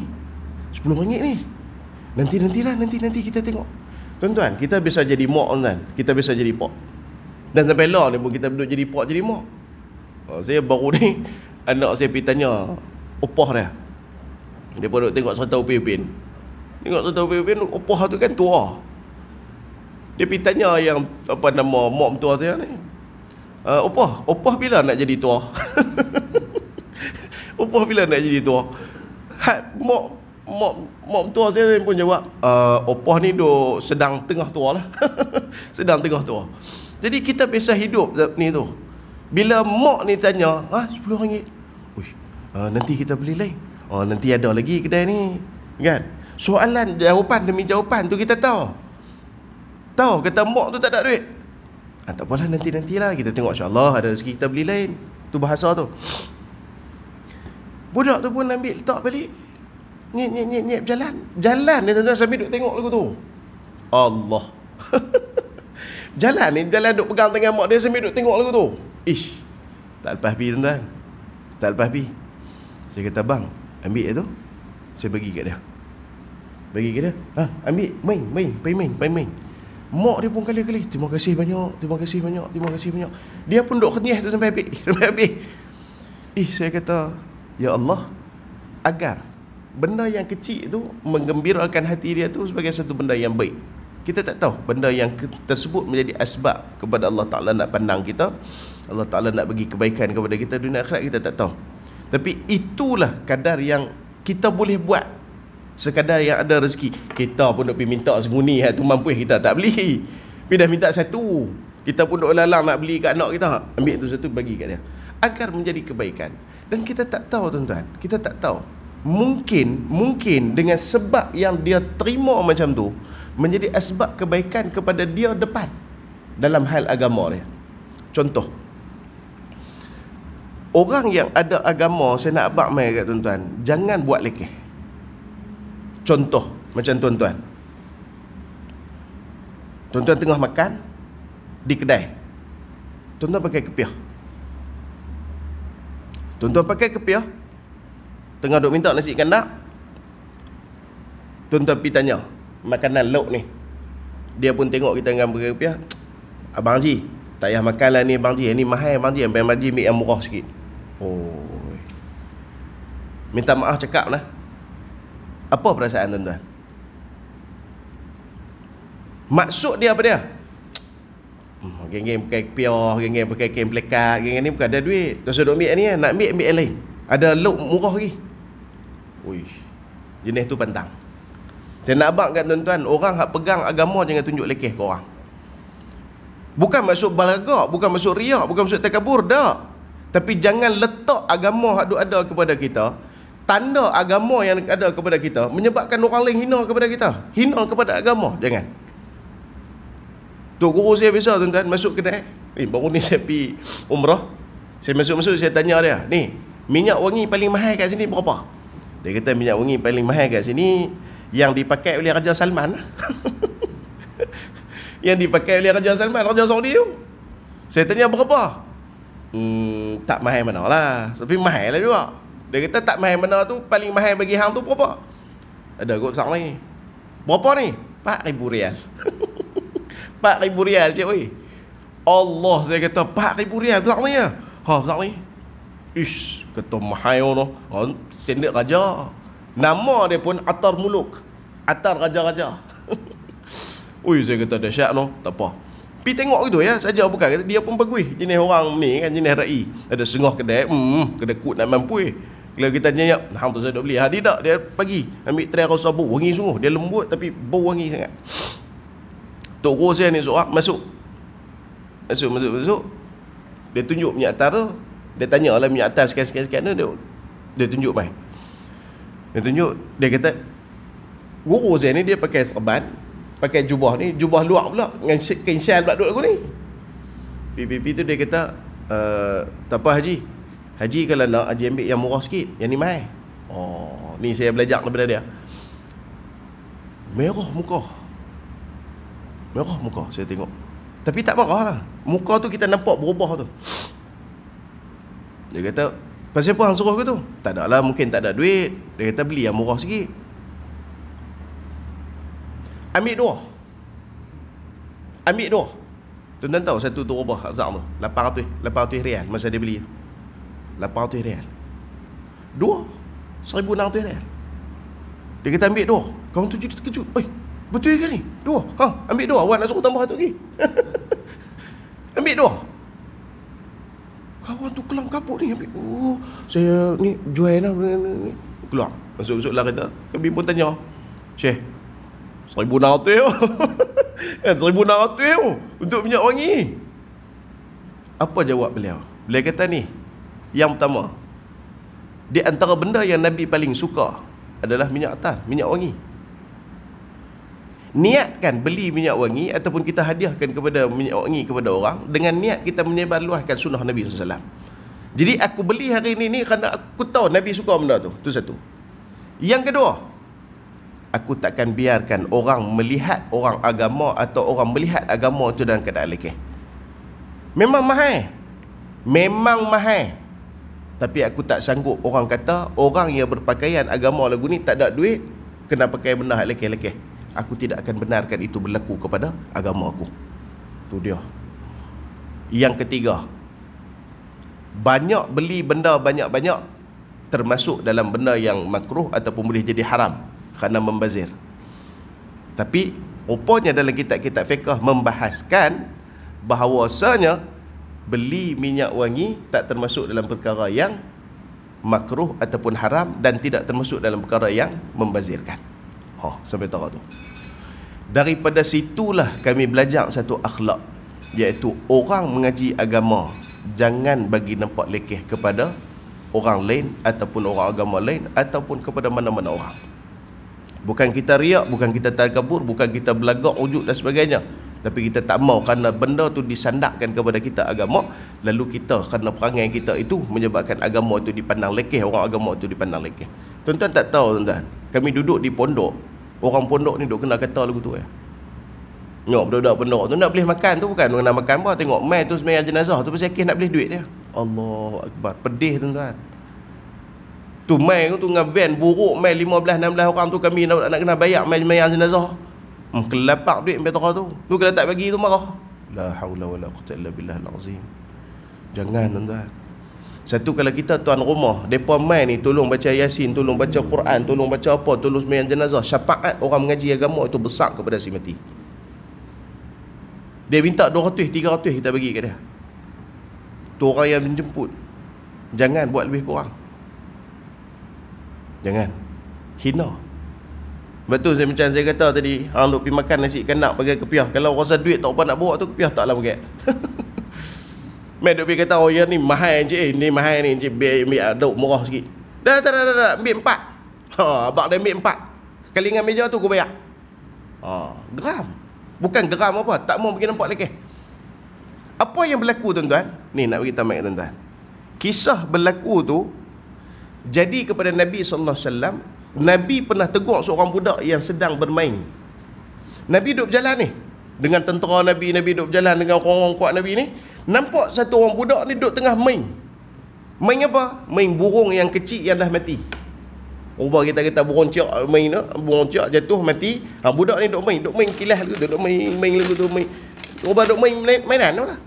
RM10 ni. Nanti kita tengok. Tuan-tuan, kita bisa jadi mak tuan, kita bisa jadi pak. Dan sampai lah ni pun kita duduk jadi pak jadi mak. Saya baru ni anak saya pergi tanya opah dia. Dia pun duduk tengok serata Upin. Tengok serata Upin, opah tu kan tua. Dia pergi tanya yang apa nama mak mentua saya ni. Opah bila nak jadi tua? Opah bila nak jadi tua? Mak mentua saya pun jawab, opah ni duk sedang tengah tua lah. Sedang tengah tua. Jadi kita bisa hidup ni tu. Bila mak ni tanya, RM10. Nanti kita beli lain. Nanti ada lagi kedai ni. Kan? Soalan, jawapan demi jawapan tu kita tahu. Tahu, kata mak tu tak ada duit. Tak apalah, nantilah. Kita tengok insyaAllah ada rezeki kita beli lain. Tu bahasa tu. Budak tu pun ambil, letak balik. Nyep, jalan ni tuan-tuan sambil duk tengok lagu tu. Allah. Jalan duk pegang tangan mak dia sambil duk tengok lagu tu. Ish, tak lepas pi tuan-tuan. Tak lepas pi. Saya kata, bang, ambil tu. Saya bagi kat dia. Ambil, main. Mak dia pun kali-kali, terima kasih banyak. Dia pun duk kenyah tu sampai habis. Saya kata, ya Allah, agar benda yang kecil tu menggembirakan hati dia tu sebagai satu benda yang baik. Kita tak tahu benda yang tersebut menjadi asbab kepada Allah Ta'ala nak pandang kita, Allah Ta'ala nak bagi kebaikan kepada kita dunia akhirat, kita tak tahu. Tapi itulah kadar yang kita boleh buat. Sekadar yang ada rezeki. Kita pun nak pergi minta seguni, tu mampu kita tak beli. Pergi dah minta satu, kita pun duk lalang nak beli kat anak kita, ambil tu satu bagi kat dia, agar menjadi kebaikan. Dan kita tak tahu tuan-tuan, kita tak tahu, mungkin dengan sebab yang dia terima macam tu menjadi asbab kebaikan kepada dia depan dalam hal agama dia. Contoh, orang yang ada agama, saya nak abang mai kat tuan-tuan, jangan buat lekeh. Contoh macam tuan-tuan tengah makan di kedai, tuan-tuan pakai kepiah. Tengah duk minta nasi kandak, tuan-tuan pergi tanya makanan lauk ni. Dia pun tengok kita dengan pakai kepiah. Abang Haji, tak payah makan lah ni Abang Haji, ni mahal Abang Haji, Abang Haji ambil yang murah sikit. Minta maaf cakap lah. Apa perasaan tuan-tuan? Maksud dia apa dia? Geng-geng pakai piah, geng-geng pakai kain plekat, geng-geng ni bukan ada duit. Terus duk ambil ni, nak ambil yang lain. Ada lauk murah lagi. Jenis tu pantang. Saya nak abang kat tuan-tuan, orang hak pegang agama jangan tunjuk lekeh ke orang. Bukan maksud balagak, bukan maksud riak, bukan maksud takabur, dah. Tapi jangan letak agama hak duk ada kepada kita, tanda agama yang ada kepada kita, menyebabkan orang lain hina kepada kita, hina kepada agama. Jangan. Tu guru saya biasa tuan-tuan masuk kedai. Baru ni saya pergi umrah. Saya masuk saya tanya dia, ni minyak wangi paling mahal kat sini berapa? Dia kata minyak wangi paling mahal kat sini yang dipakai oleh Raja Salman. Yang dipakai oleh Raja Salman, Raja Saudi tu. Saya tanya berapa? Tak mahal mana lah, tapi mahal lah juga. Dia kata tak mahal mana tu, paling mahal bagi hang tu berapa? Ada kot besar ni. Berapa ni? RM4,000. RM4,000 cik weh. Allah, saya kata RM4,000 besar ni ya. Besar ni. Ish, kata mahal tu. Sendek raja. Nama dia pun Atar Muluk, Atar Raja-Raja. Saya kata dahsyat tu. Tak apa, pergi tengok gitu ya saja, bukan dia pun bagus. Jenis orang ni kan, jenis rai. Ada sengah kedai, kedai kut nak mampu. Kalau kita tanya, hang tu saya duk beli. Dia tak, dia pagi ambil tray rasa bau wangi sungguh. Dia lembut tapi bau wangi sangat. Tok guru saya ni seorang masuk. Dia tunjuk minyak atar tu. Dia tanya lah minyak atar sekian-sekian tu, dia tunjuk mai. Dia tunjuk, dia kata guru saya ni dia pakai serban, pakai jubah ni, jubah luar pula dengan kain syal pula duduk aku ni. Pipi tu dia kata, tak apa Haji, Haji kalau nak Haji ambil yang murah sikit, yang ni mahal. Oh, ni saya belajar daripada dia. Merah muka, saya tengok. Tapi tak marah lah. Muka tu kita nampak berubah tu. Dia kata, pasal apa hang suruh ke tu? Tak ada lah, mungkin tak ada duit. Dia kata beli yang murah sikit. Ambil dua. Tuan-tuan tahu satu tu rubah Abzak tu 800 rial masa dia beli 800 rial. Dua 1,600 rial. Dia kata ambil dua. Kawan tu jadi terkejut. Oi, betul ke ni? Dua. Ambil dua. Awak nak suruh tambah satu lagi. Ambil dua. Kawan tu kelam kaput ni ambil. Oh, saya ni jual lah ni. Keluar. Masuk lah kereta. Kami pun tanya. Syekh, 1,600 kan 1,600 untuk minyak wangi. Apa jawab beliau? Beliau kata ni, yang pertama, di antara benda yang Nabi paling suka adalah minyak atar, minyak wangi. Niatkan beli minyak wangi ataupun kita hadiahkan kepada minyak wangi kepada orang dengan niat kita menyebarluaskan sunnah Nabi SAW. Jadi aku beli hari ini kerana aku tahu Nabi suka benda tu. Itu satu. Yang kedua, aku takkan biarkan orang melihat orang agama atau orang melihat agama itu dalam keadaan lekeh. Memang mahal. Tapi aku tak sanggup orang kata orang yang berpakaian agama lagu ni tak ada duit, kena pakai benda hak lekeh-lekeh. Aku tidak akan benarkan itu berlaku kepada agama aku. Tu dia. Yang ketiga, banyak beli benda banyak-banyak termasuk dalam benda yang makruh ataupun boleh jadi haram kerana membazir. Tapi rupanya dalam kitab-kitab fiqh membahaskan bahawasanya beli minyak wangi tak termasuk dalam perkara yang makruh ataupun haram dan tidak termasuk dalam perkara yang membazirkan. Sampai tahu tu. Daripada situlah kami belajar satu akhlak, iaitu orang mengaji agama jangan bagi nampak lekeh kepada orang lain ataupun orang agama lain ataupun kepada mana-mana orang. Bukan kita riak, bukan kita takabur, bukan kita belagak wujud dan sebagainya, tapi kita tak mau kerana benda tu disandakkan kepada kita agama, lalu kita kerana perangai kita itu menyebabkan agama itu dipandang lekeh, orang agama itu dipandang lekeh. Tuan-tuan tak tahu tuan-tuan, kami duduk di pondok, orang pondok ni duk kena kata lagu tu ya. Tengok budak-budak pondok tu nak boleh makan tu bukan kena makan apa, tengok mai tu sembahyang jenazah tu pasal kes nak boleh duit dia. Allahu akbar, pedih tuan-tuan. Tu mai tu dengan van buruk mai 15-16 orang tu kami nak kena bayar mai sembahyang jenazah. Kelapak duit sampai tu. Tu kalau tak bagi tu marah. La haula wala quwwata illa billahil azim. Jangan tuan-tuan. Satu kalau kita tuan rumah, depa mai ni tolong baca Yasin, tolong baca Quran, tolong baca apa, tolong sembahyang jenazah, syafaat orang mengaji agama itu besar kepada si mati. Dia minta 200, 300 kita bagi kat dia. Tu orang yang menjemput. Jangan buat lebih kurang. Jangan. Hina. Betul saya macam saya kata tadi, hang duk pergi makan nasi kanak pakai kepiah. Kalau rasa duit tak apa nak bawa tu kepiah taklah pakai. Mai duk pergi kata oh ya ni mahal encik, ni mahal ni encik, ambil duk murah sikit. Dah ambil 4. Abang dah ambil 4. Kali dengan meja tu aku bayar. Geram. Bukan geram apa, tak mau bagi nampak lekeh. Apa yang berlaku tuan-tuan? Ni nak bagi tamat tuan-tuan. Kisah berlaku tu jadi kepada Nabi sallallahu alaihi wasallam. Nabi pernah tegur seorang budak yang sedang bermain. Nabi duduk berjalan ni dengan tentera Nabi duduk berjalan dengan orang-orang kuat Nabi ni. Nampak satu orang budak ni duduk tengah main. Main apa? Main burung yang kecil yang dah mati. Ubah kita burung ciak main tu, burung ciak jatuh mati. Budak ni duduk main kilas lagu tu, duduk main lagu tu, main. Ubah duduk mainan tu lah.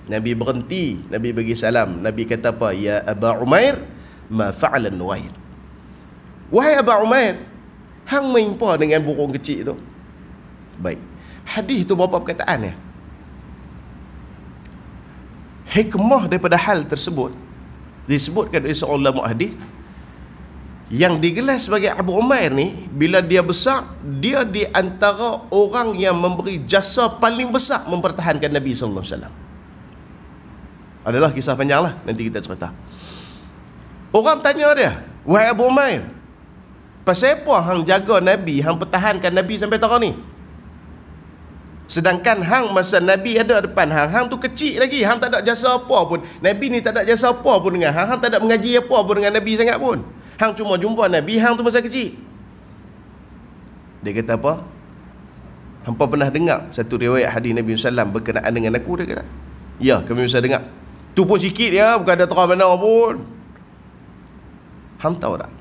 Nabi berhenti, Nabi bagi salam. Nabi kata apa? Ya Aba Umair, ma fa'ala Nuwair. Wahai Aba Umair, hang main apa dengan burung kecil tu? Baik. Hadis tu berapa perkataan ya? Hikmah daripada hal tersebut disebutkan oleh seorang ulama hadis yang digelar sebagai Abu Umair ni, bila dia besar, dia di antara orang yang memberi jasa paling besar mempertahankan Nabi sallallahu alaihi wasallam. Adalah kisah panjang lah, nanti kita cerita. Orang tanya dia, wahai Abu Umair, pasal apa hang jaga Nabi, hang pertahankan Nabi sampai sekarang ni? Sedangkan hang masa Nabi ada depan hang tu kecil lagi, hang tak ada jasa apa pun. Nabi ni tak ada jasa apa pun dengan hang tak ada mengaji apa pun dengan Nabi sangat pun. Hang cuma jumpa Nabi, hang tu masa kecil. Dia kata apa? Hampa pernah dengar satu riwayat hadis Nabi SAW berkenaan dengan aku? Dia kata, ya, kami bisa dengar. Tu pun sikit ya, bukan ada terang mana pun. Hang tahu tak?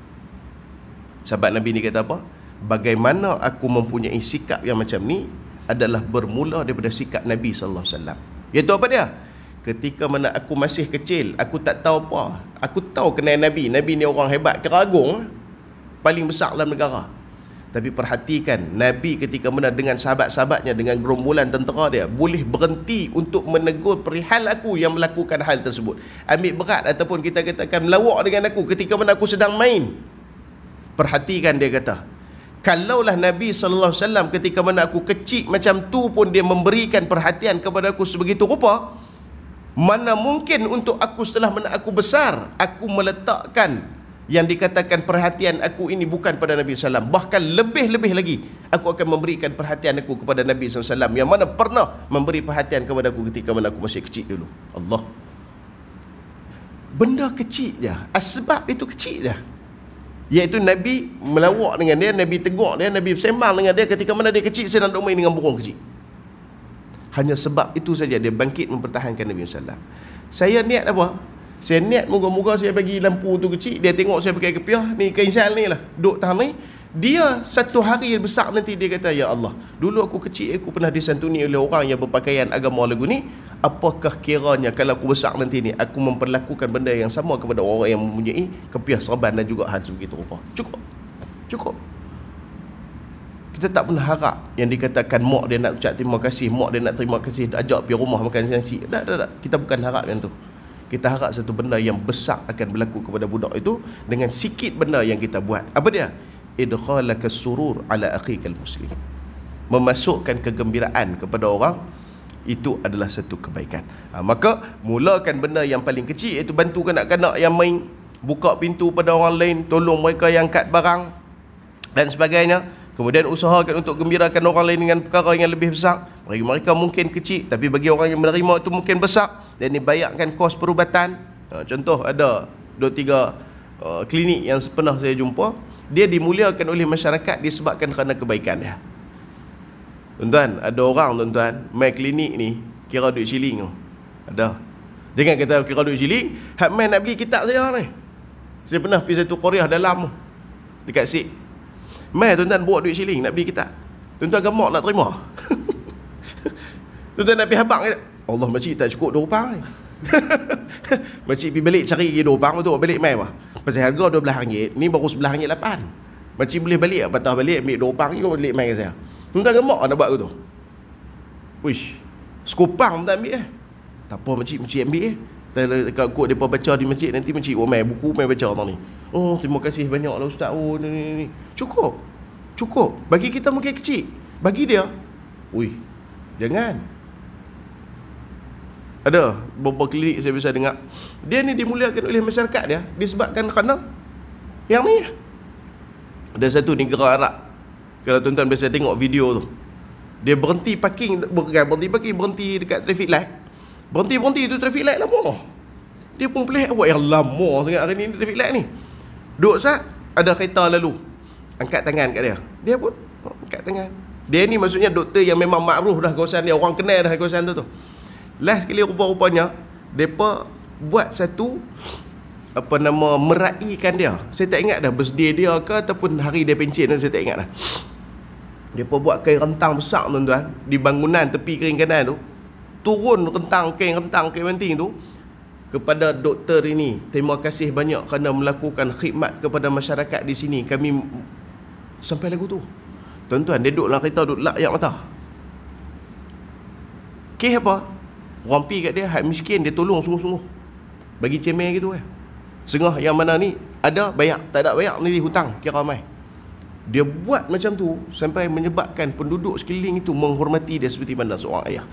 Sahabat Nabi ni kata apa? Bagaimana aku mempunyai sikap yang macam ni adalah bermula daripada sikap Nabi SAW. Iaitu apa dia? Ketika mana aku masih kecil, aku tak tahu apa. Aku tahu kenal Nabi. Nabi ni orang hebat, keragung, paling besar dalam negara. Tapi perhatikan, Nabi ketika mana dengan sahabat-sahabatnya, dengan gerombolan tentera dia, boleh berhenti untuk menegur perihal aku yang melakukan hal tersebut. Ambil berat ataupun kita katakan melawak dengan aku ketika mana aku sedang main. Perhatikan, dia kata, kalaulah Nabi SAW ketika mana aku kecil macam tu pun dia memberikan perhatian kepada aku sebegitu rupa, mana mungkin untuk aku setelah mana aku besar, aku meletakkan yang dikatakan perhatian aku ini bukan pada Nabi SAW. Bahkan lebih-lebih lagi, aku akan memberikan perhatian aku kepada Nabi SAW yang mana pernah memberi perhatian kepada aku ketika mana aku masih kecil dulu. Allah. Benda kecil je, sebab itu kecil je, iaitu Nabi melawak dengan dia, Nabi tegur dia, Nabi bersembang dengan dia ketika mana dia kecil sedang duk main dengan burung kecil. Hanya sebab itu saja dia bangkit mempertahankan Nabi SAW. Saya niat apa? Saya niat moga-moga saya bagi lampu tu kecil, dia tengok saya pakai kepiah ni, kain syal ni lah, duk tahan ni. Dia satu hari besar nanti dia kata, ya Allah, dulu aku kecil aku pernah disantuni oleh orang yang berpakaian agama lagu ni. Apakah kiranya kalau aku besar nanti ni aku memperlakukan benda yang sama kepada orang yang mempunyai kepiah serban dan juga hal sebegitu rupa. Cukup. Cukup. Kita tak pernah harap yang dikatakan mak dia nak ucap terima kasih, mak dia nak terima kasih, ajak pergi rumah makan nasi. Tak. Kita bukan harap yang tu. Kita harap satu benda yang besar akan berlaku kepada budak itu dengan sikit benda yang kita buat. Apa dia? Idkhalaka surur ala akhikal muslim. Memasukkan kegembiraan kepada orang, itu adalah satu kebaikan. Maka mulakan benda yang paling kecil, iaitu bantu kanak-kanak yang main, buka pintu pada orang lain, tolong mereka yang angkat barang dan sebagainya. Kemudian usahakan untuk gembirakan orang lain dengan perkara yang lebih besar. Bagi mereka mungkin kecil, tapi bagi orang yang menerima itu mungkin besar. Dan dibayarkan kos perubatan. Contoh ada 2-3 klinik yang pernah saya jumpa, dia dimuliakan oleh masyarakat disebabkan kerana kebaikan dia. Tuan-tuan, ada orang tuan-tuan main klinik ni kira duit shilling tu. Ada. Jangan kata kira duit shilling, hak main nak beli kitab saya ni. Saya pernah pergi satu Korea dalam dekat Sik. Mai tuan-tuan buat duit shilling nak beli kitab. Tuan-tuan gemak nak terima. Tuan-tuan nak pergi habang, Allah, makcik tak cukup RM2 ni. Makcik pergi balik cari RM2 tu balik mai apa? Pasal harga RM12, ni baru RM11.8. Makcik boleh balik, patah balik ambil RM2 ni balik mai saya. Tuan-tuan gemak nak buat tu. Wish, sekupang tak ambil tak apa, makcik ambil Kalau kot mereka baca di masjid, nanti makcik mai buku, mai baca tang ni. Oh, terima kasih banyaklah ustaz. Oh, ni. Cukup. Bagi kita mungkin kecil. Bagi dia, jangan. Ada beberapa klinik saya bisa dengar, dia ni dimuliakan oleh masyarakat dia disebabkan kerana yang ni. Ada satu negara Arab, kalau tuan-tuan biasa tengok video tu, dia berhenti parking dekat traffic light. Berhenti tu traffic light lama. Dia pun pelik, awak yang lama sangat hari ni traffic light ni. Duduk sat, ada kereta lalu, angkat tangan kat dia. Dia pun angkat tangan. Dia ni maksudnya doktor yang memang makruf dah kawasan ni, orang kenal dah kawasan tu. Last sekali rupa-rupanya depa buat satu meraihkan dia. Saya tak ingat dah birthday dia ke ataupun hari dia pencen, saya tak ingat dah. Depa buat kain rentang besar tuan-tuan di bangunan tepi kiri kanan tu. Turun kain penting tu kepada doktor ini. Terima kasih banyak kerana melakukan khidmat kepada masyarakat di sini. Kami sampai lagu tu. Tuan-tuan, dia duduk dalam kereta, duduk layak mata. Apa? Orang pergi kat dia, hak miskin, dia tolong sungguh-sungguh. Bagi cemer gitu Setengah yang mana ni ada bayar, tak ada bayar ni hutang, kira ramai. Dia buat macam tu sampai menyebabkan penduduk sekeliling itu menghormati dia seperti mana seorang ayah.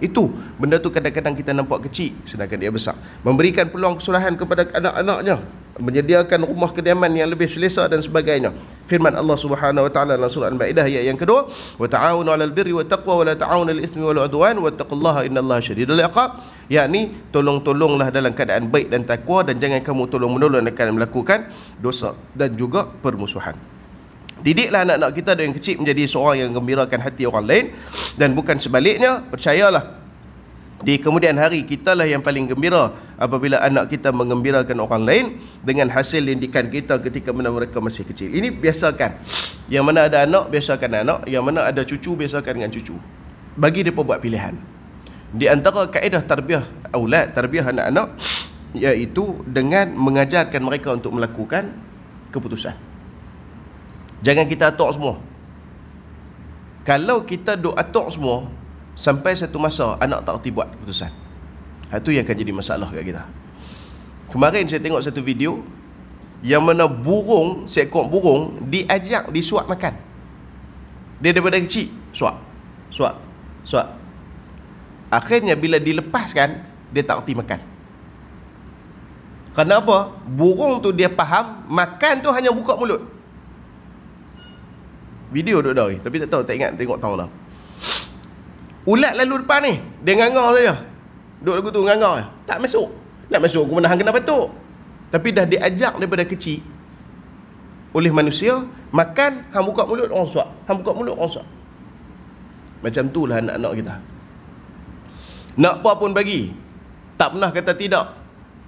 Itu benda tu kadang-kadang kita nampak kecil sedangkan dia besar. Memberikan peluang kesulahan kepada anak-anaknya, menyediakan rumah kediaman yang lebih selesa dan sebagainya. Firman Allah Subhanahu wa taala dalam surah Al-Maidah ayat yang kedua, wa ta'awunu 'alal birri wat taqwa wa la ta'awunu 'alal itsmi wal 'udwan wattaqullaha innallaha syadidul 'iqab. Yakni tolong-tolonglah dalam keadaan baik dan takwa, dan jangan kamu tolong-menolong akan melakukan dosa dan juga permusuhan. Didiklah anak-anak kita dari yang kecil menjadi seorang yang gembirakan hati orang lain, dan bukan sebaliknya. Percayalah, di kemudian hari kitalah yang paling gembira apabila anak kita menggembirakan orang lain dengan hasil didikan kita ketika mana mereka masih kecil. Ini biasakan. Yang mana ada anak, biasakan anak. Yang mana ada cucu, biasakan dengan cucu. Bagi mereka buat pilihan. Di antara kaedah tarbiyah aulad, tarbiyah anak-anak, iaitu dengan mengajarkan mereka untuk melakukan keputusan. Jangan kita atok semua. Kalau kita duk atok semua, sampai satu masa anak tak reti buat keputusan. Itu yang akan jadi masalah kat kita. Kemarin saya tengok satu video yang mana burung, seekor burung diajak disuap makan. Dia daripada kecil suap, suap, suap. Akhirnya bila dilepaskan, dia tak reti makan. Kenapa? Burung tu dia faham makan tu hanya buka mulut. Video duk dah, tapi tak tahu, tak ingat tengok tahun dah. Ulat lalu depan ni, dia ngangar saja. Duk lagu tu ngangar, tak masuk. Nak masuk aku menahan kena batuk. Tapi dah diajak daripada kecil oleh manusia, makan, hang buka mulut orang suap, hang buka mulut orang suap. Macam tu lah anak-anak kita. Nak apa pun bagi, tak pernah kata tidak.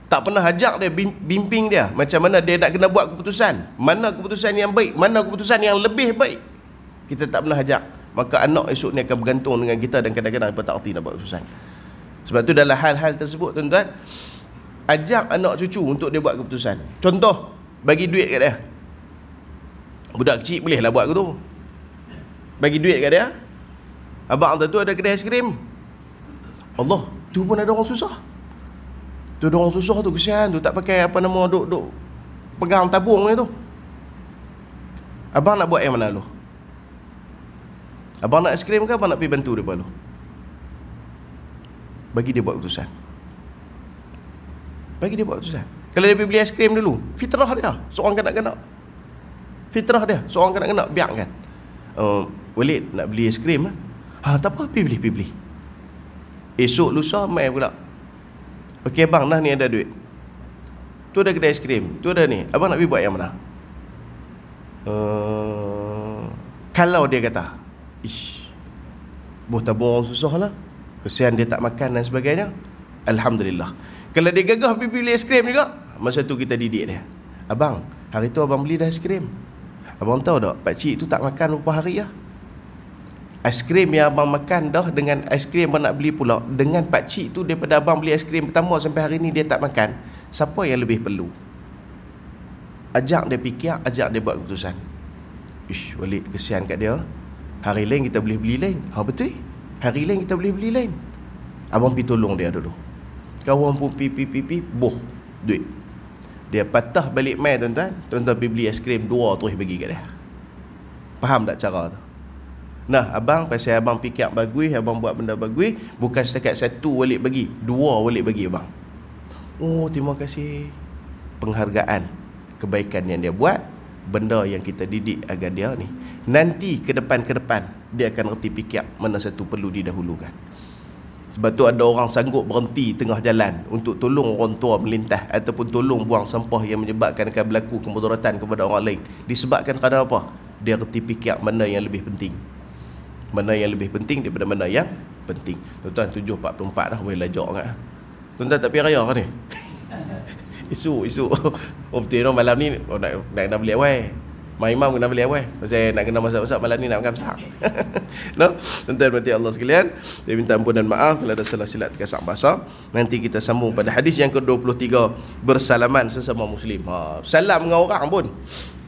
Tak pernah ajak dia, bimbing dia macam mana dia nak kena buat keputusan, mana keputusan yang baik, mana keputusan yang lebih baik. Kita tak pernah ajak. Maka anak esok ni akan bergantung dengan kita, dan kadang-kadang apa tak erti nak buat keputusan. Sebab tu dalam hal-hal tersebut, tuan-tuan, ajak anak cucu untuk dia buat keputusan. Contoh, bagi duit kat dia. Budak kecil boleh lah buat ke tu. Bagi duit kat dia. Abang tu ada kedai aiskrim. Allah, tu pun ada orang susah. Tu ada orang susah tu, kesian tu, tak pakai apa nama, duk pegang tabung ni tu. Abang nak buat yang mana lu? Abang nak aiskrim ke abang nak pergi bantu dia lu? Bagi dia buat keputusan. Bagi dia buat keputusan. Kalau dia pergi beli aiskrim dulu, fitrah dia, seorang kanak-kanak. Fitrah dia, seorang kanak-kanak, biarkan. Walid nak beli aiskrim, tak apa, pergi beli. Esok lusa mai pula. Okey abang, dah ni ada duit. Tu ada kedai aiskrim, tu ada ni. Abang nak pergi buat yang mana? Kalau dia kata, tabung orang susah lah, kesian dia tak makan dan sebagainya, alhamdulillah. Kalau dia gagah pergi beli aiskrim juga, masa tu kita didik dia. Abang, hari tu abang beli dah aiskrim. Abang tahu tak, pakcik tu tak makan beberapa hari lah. Aiskrim yang abang makan dah dengan aiskrim abang nak beli pula, dengan pakcik tu daripada abang beli aiskrim pertama sampai hari ni dia tak makan, siapa yang lebih perlu? Ajak dia fikir, ajak dia buat keputusan. Walid, kesian kat dia. Hari lain kita boleh beli lain. Betul. Hari lain kita boleh beli lain. Abang pergi tolong dia dulu. Kawan pun pi boh duit. Dia patah balik mai, tuan-tuan. Tuan-tuan pergi beli aiskrim 2 terus bagi kat dia. Faham tak cara tu? Nah, abang pasal abang fikir bagus, abang buat benda bagus, bukan setakat 1 Walid bagi, 2 Walid bagi abang. Oh, terima kasih. Penghargaan kebaikan yang dia buat, benda yang kita didik agar dia ni nanti ke depan dia akan reti fikir mana satu perlu didahulukan. Sebab tu ada orang sanggup berhenti tengah jalan untuk tolong orang tua melintas, ataupun tolong buang sampah yang menyebabkan akan berlaku kemudaratan kepada orang lain. Disebabkan kerana apa? Dia reti fikir mana yang lebih penting. Mana yang lebih penting daripada mana yang penting. Tuan-tuan, 7.44 dah boleh lajak kan? Tuan-tuan tak pergi raya kan ni? Isu oh betul no, malam ni nak kena beli awal. Mak Imam kena beli awal. Pasal nak kena masak-masak malam ni nak makan masak. No? Tuan-tuan berhati Allah sekalian, saya minta ampunan maaf kalau ada salah silap terkasak bahasa. Nanti kita sambung pada hadis yang ke-23, bersalaman sesama muslim. Salam dengan orang pun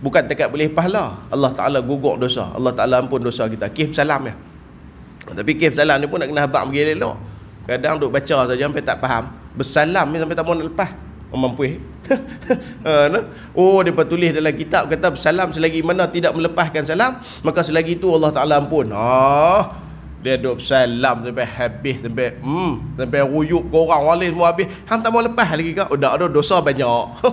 bukan dekat boleh pahala, Allah Ta'ala gugur dosa, Allah Ta'ala ampun dosa kita. Kif salam ya. Tapi kif salam ni pun nak kena habaq pergi elok. Kadang duk baca saja sampai tak faham. Bersalam ni sampai tak mahu nak lepas. Mampu oh, dia tulis dalam kitab, kata bersalam selagi mana tidak melepaskan salam, maka selagi itu Allah Ta'ala ampun. Dia duk salam sampai habis, sampai ruyuk korang wali semua habis. Hang tak mau lepas lagi kak? Dah ada dosa banyak.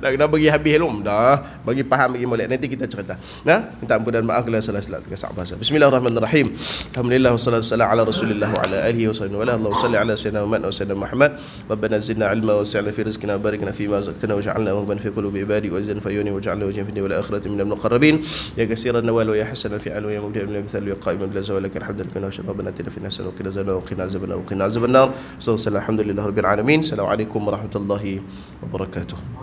Dah kena bagi habis belum? Dah bagi faham bagi molek. Nanti kita cerita. Nah, minta ampun dan maaf kalau salah-salah terkasar bahasa. Bismillahirrahmanirrahim. Alhamdulillah wassalatu wassalamu ala Rasulillah wa ala alihi wa sahbihi wa ala. Allahumma salli ala sayyidina Muhammad wa sayyidina Muhammad. Rabbana zidna ilma wa sa'na fi rizqina barikna fi ma razaqtana waj'alna mughban fi qulubi ibadi wa zidna fayuni waj'alna wajhan fi wal akhirati minal muqarrabin. Ya katsiran nawal wa ya hasanal fi'al wa ya mubdi'an min al-mithal wa qa'iman bila zawalaka alhamdulillah wa rabbana atina fid hasanati wa qina azaban nar wa qina azaban nar. Alhamdulillah rabbil alamin. Assalamualaikum warahmatullahi wabarakatuh.